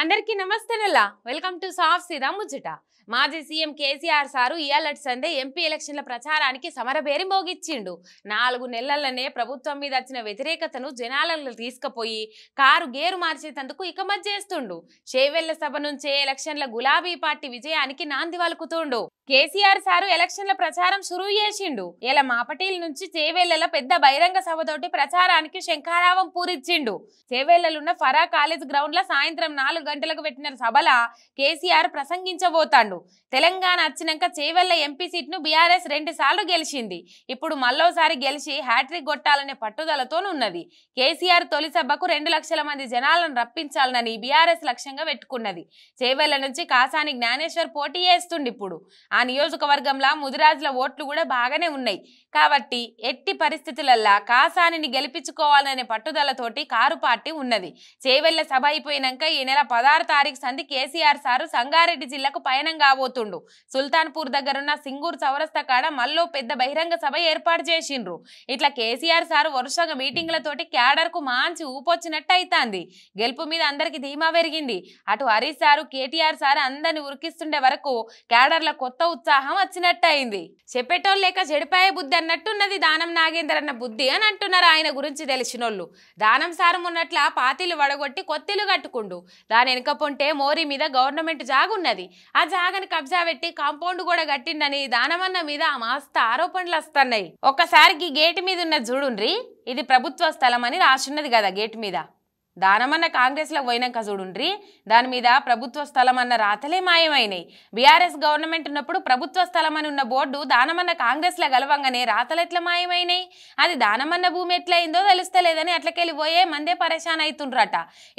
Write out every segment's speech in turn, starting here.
అందరికీ నమస్తేనల్లా welcome to సాఫ్ సీదా ముచ్చట. మాజీ సీఎం కేసీఆర్ సారు ఇయాలటి సందే ఎంపీ ఎలక్షన్ల ప్రచారానికి సమరబేరి మోగిచ్చిండు. 4 నెలలనే ప్రభుత్వం మీద వచ్చిన వ్యతిరేకతను జనాలలో తీసుకుపోయి కారు గేరు మార్చేందుకు ఇకమత్ చేస్తుండు. చేవెళ్ల సభ నుంచే ఎలక్షన్ల గులాబీ పార్టీ విజయానికి నాంది వలుకుతుండు. కేసీఆర్ సారు ఎలక్షన్ల ప్రచారం సురువు చేసిండు. ఇలా మాపటీల నుంచి చేవెళ్ల పెద్ద బహిరంగ సభతోటి ప్రచారానికి శంఖారావం పూరిచ్చిండు. చేవెళ్లలున్న ఫరా కాలేజ్ గ్రౌండ్ లో సాయంత్రం 4 గంటలకు పెట్టిన సభల కేసీఆర్ ప్రసంగించబోతాండు. తెలంగాణ వచ్చినాక చేవెళ్ల ఎంపీ సీట్ను బీఆర్ఎస్ 2 సార్లు గెలిచింది. ఇప్పుడు మళ్ళోసారి గెలిచి హ్యాట్రిక్ కొట్టాలనే పట్టుదలతోనున్నది. కేసీఆర్ తొలి సభకు 2 లక్షల మంది జనాలను రప్పించాలని బీఆర్ఎస్ లక్ష్యంగా పెట్టుకున్నది. చేవెళ్ల నుంచి కాసాని జ్ఞానేశ్వర్ పోటీ చేస్తుండు. ఇప్పుడు ఆ నియోజకవర్గంలో ముదిరాజుల ఓట్లు కూడా బాగానే ఉన్నాయి కాబట్టి ఎట్టి పరిస్థితులల్లా కాసానిని గెలిపించుకోవాలనే పట్టుదలతోటి కారు పార్టీ ఉన్నది. చేవెళ్ల సభ అయిపోయినాక ఈ నెల 16 తారీఖు సంది కేసీఆర్ సారు సంగారెడ్డి జిల్లాకు పయనం కాబోతుండు. సుల్తాన్పూర్ దగ్గరున్న సింగూర్ చౌరస్తా కాడ మళ్ళీ పెద్ద బహిరంగ సభ ఏర్పాటు చేసిండ్రు. ఇట్లా కేసీఆర్ సారు వరుసగా మీటింగ్లతోటి క్యాడర్ కు మంచి ఊపొచ్చినట్టు అయితాంది. గెలుపు మీద అందరికి ధీమా పెరిగింది. అటు హరీష్ సారు కేటీఆర్ సారు అందరిని ఉరికిస్తుండే వరకు క్యాడర్ల కొత్త ఉత్సాహం వచ్చినట్టు అయింది. చెప్పేటోళ్ళు లేక చెడిపాయ బుద్ధి అన్నట్టున్నది దానం నాగేందర్ అన్న బుద్ధి అని అంటున్నారు ఆయన గురించి తెలిసినోళ్ళు. దానం సారు ఉన్నట్ల పాతిలు వడగొట్టి కొత్తిలు కట్టుకుండు. దాని వెనుక పొంటే మోరీ మీద గవర్నమెంట్ జాగున్నది. ఆ జాగని కబ్జా పెట్టి కాంపౌండ్ కూడా కట్టిండని దానమన్న మీద మస్తు ఆరోపణలు వస్తున్నాయి. ఒక్కసారికి గేటు మీద ఉన్న చూడుండ్రి, ఇది ప్రభుత్వ స్థలం అని రాసున్నది కదా గేటు మీద. దానమన్న కాంగ్రెస్ లో పోయినాక చూడుండ్రి, దాని మీద ప్రభుత్వ స్థలం అన్న రాతలే మాయమైనాయి. బీఆర్ఎస్ గవర్నమెంట్ ఉన్నప్పుడు ప్రభుత్వ స్థలం అని ఉన్న బోర్డు దానమన్న కాంగ్రెస్ లో గలవంగానే రాతలు ఎట్లా మాయమైనాయి? అది దానమన్న భూమి ఎట్లయిందో తెలుస్తలేదని అట్లకెళ్ళిపోయే మందే పరేషాన్ అవుతుండ్రట.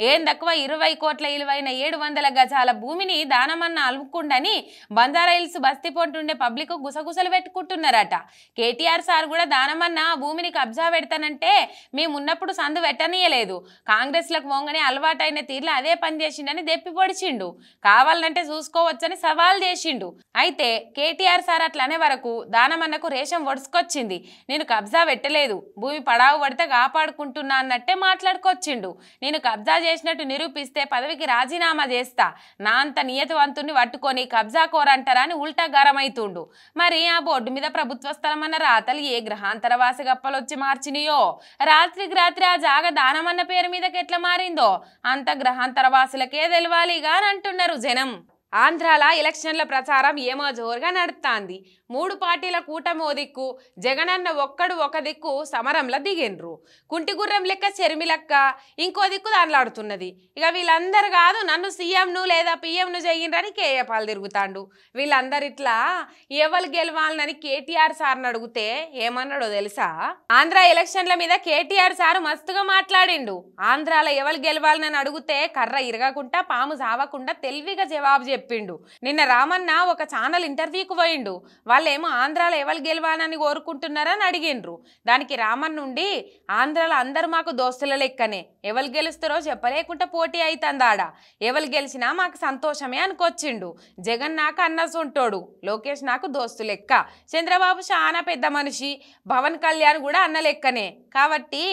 ఏం తక్కువ 20 కోట్ల విలువైన 700 గజాల భూమిని దానమన్న అలుముకుండని బంజారా హిల్స్ బస్తీ పొంటుండే పబ్లిక్ గుసగుసలు పెట్టుకుంటున్నారట. కేటీఆర్ సార్ కూడా దానమన్న భూమిని కబ్జా పెడతానంటే మేమున్నప్పుడు సందు పెట్టనీయలేదు, కాంగ్రెస్ లకు మోంగనే అలవాటైన తీర్లు అదే పని చేసిండని దెప్పి పొడిచిండు. కావాలంటే చూసుకోవచ్చని సవాల్ చేసిండు. అయితే కేటీఆర్ సార్ అట్లా అనే వరకు దానమన్నకు రేషం ఒడుచుకొచ్చింది. నేను కబ్జా పెట్టలేదు, భూమి పడావు పడితే కాపాడుకుంటున్నా అన్నట్టే మాట్లాడుకొచ్చిండు. నేను కబ్జా చేసినట్టు నిరూపిస్తే పదవికి రాజీనామా చేస్తా, నా అంత నియతవంతుని పట్టుకొని కబ్జా కోరంటారా అని ఉల్టా గరమైతుండు. మరి ఆ బోర్డు మీద ప్రభుత్వ స్థలం అన్న రాతలు ఏ గ్రహాంతర వాసి గప్పలొచ్చి మార్చినాయో, రాత్రికి రాత్రి ఆ జాగ దానమన్న పేరు మీదకి ఎట్లా మారిందో అంత గ్రహాంతర వాసులకే తెలవాలిగా అని అంటున్నారు జనం. ఆంధ్రాల ఎలక్షన్ల ప్రచారం ఏమో జోరుగా నడుస్తాంది. 3 పార్టీల కూటమి ఓ దిక్కు, జగనన్న ఒక్కడు ఒక దిక్కు సమరంలో దిగిండ్రు. కుంటిగుర్రం లెక్క చెరిమిలక్క ఇంకో దిక్కు దానిలాడుతున్నది. ఇక వీళ్ళందరూ కాదు నన్ను సీఎంను లేదా పిఎంను చెయ్యిండ్రని కేఏపాలు తిరుగుతాండు. వీళ్ళందరు ఇట్లా ఎవరు గెలవాలని కేటీఆర్ సార్ని అడిగితే ఏమన్నాడో తెలుసా? ఆంధ్ర ఎలక్షన్ల మీద కేటీఆర్ సారు మస్తుగా మాట్లాడిండు. ఆంధ్రాలో ఎవరు గెలవాలని అడిగితే కర్ర ఇరగకుండా పాము సావకుండా తెలివిగా జవాబు చెప్పిండు. నిన్న రామన్న ఒక ఛానల్ ఇంటర్వ్యూకి పోయిండు. వాళ్ళేమో ఆంధ్రాలో ఎవరు గెలవాలని కోరుకుంటున్నారని అడిగిండ్రు. దానికి రామన్ నుండి ఆంధ్రాలో అందరు మాకు దోస్తుల లెక్కనే, ఎవరు గెలుస్తారో చెప్పలేకుండా పోటీ అవుతుందాడ, ఎవరు గెలిచినా మాకు సంతోషమే అనుకొచ్చిండు. జగన్ నాకు అన్నసుంటోడు, లోకేష్ నాకు దోస్తు లెక్క, చంద్రబాబు చాలా పెద్ద మనిషి, పవన్ కళ్యాణ్ కూడా అన్న లెక్కనే, కాబట్టి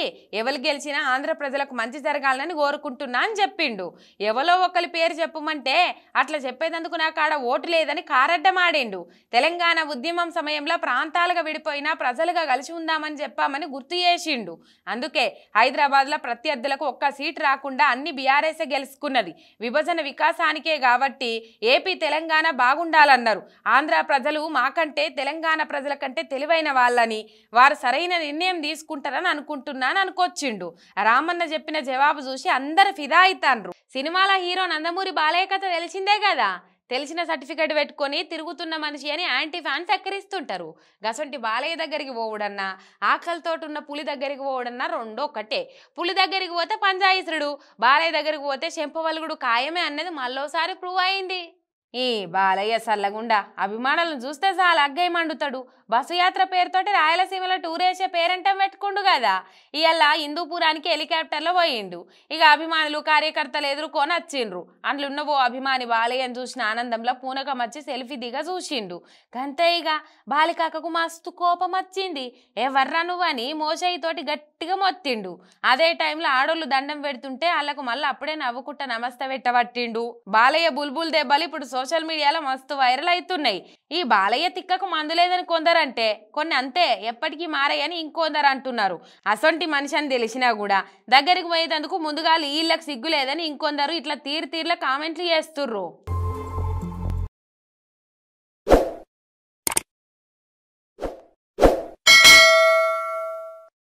ఎవరు గెలిచినా ఆంధ్ర ప్రజలకు మంచి జరగాలని కోరుకుంటున్నా అని చెప్పిండు. ఎవరో ఒకరి పేరు చెప్పమంటే అట్లా చెప్పేందుకు నాకు ఆడ ఓటు లేదని కారడ్డమాడిండు. తెలంగాణ ఉద్యమం సమయంలో ప్రాంతాలుగా విడిపోయినా ప్రజలుగా కలిసి ఉందామని చెప్పామని గుర్తు చేసిండు. అందుకే హైదరాబాద్లో ప్రత్యర్థులకు ఒక్క సీటు రాకుండా అన్ని బీఆర్ఎస్ గెలుచుకున్నది. విభజన వికాసానికే కాబట్టి ఏపీ తెలంగాణ బాగుండాలన్నారు. ఆంధ్ర ప్రజలు మాకంటే తెలంగాణ ప్రజల కంటే తెలివైన వాళ్ళని, వారు సరైన నిర్ణయం తీసుకుంటారని అనుకుంటున్నాను అనుకొచ్చిండు. రామన్న చెప్పిన జవాబు చూసి అందరు ఫిదా అవుతాండ్రు. సినిమాల హీరో నందమూరి బాలయ్య కథ తెలిసిందే కదా. తెలిసిన సర్టిఫికేట్ పెట్టుకొని తిరుగుతున్న మనిషి అని యాంటీ ఫ్యాన్స్ ఎక్కరిస్తుంటారు. గసంటి బాలయ్య దగ్గరికి పోవడన్నా, ఆకలితో ఉన్న పులి దగ్గరికి పోవడన్నా రెండో ఒకటే. పులి దగ్గరికి పోతే పంజాయిసుడు, బాలయ్య దగ్గరికి పోతే చెంపవలుగుడు ఖాయమే అన్నది మళ్ళోసారి ప్రూవ్ అయింది. ఈ బాలయ్య సల్లగుండా అభిమానులను చూస్తే చాలా అగ్గయ్య మండుతాడు. బస్సు యాత్ర పేరుతోటి రాయలసీమలో టూర్ వేసే పేరంటం పెట్టుకుండు కదా. ఇవాళ హిందూపురానికి హెలికాప్టర్లో పోయిండు. ఇక అభిమానులు కార్యకర్తలు ఎదుర్కొని వచ్చిండ్రు. అందులో ఓ అభిమాని బాలయ్యను చూసిన ఆనందంలో పూనకం వచ్చి సెల్ఫీ దిగా చూసిండు. గంతే ఇక బాలికాకకు మస్తు కోపం వచ్చింది. ఎవర్రా నువ్వని మోషయ్యతోటి గట్టిగా మొత్తిండు. అదే టైంలో ఆడోళ్ళు దండం పెడుతుంటే వాళ్ళకు మళ్ళీ అప్పుడే నవ్వుకుంటా నమస్తే పెట్టబట్టిండు. బాలయ్య బుల్బుల్ దెబ్బలు ఇప్పుడు సోషల్ మీడియాలో మస్తు వైరల్ అవుతున్నాయి. ఈ బాలయ్య తిక్కకు మందు లేదని కొందరంటే కొన్ని అంతే ఎప్పటికీ మారయ్యని ఇంకొందరు అంటున్నారు. అసొంటి మనిషి అని తెలిసినా కూడా దగ్గరికి పోయేందుకు ముందుగా వీళ్ళకి సిగ్గు లేదని ఇంకొందరు ఇట్లా తీరులా కామెంట్లు చేస్తుర్రు.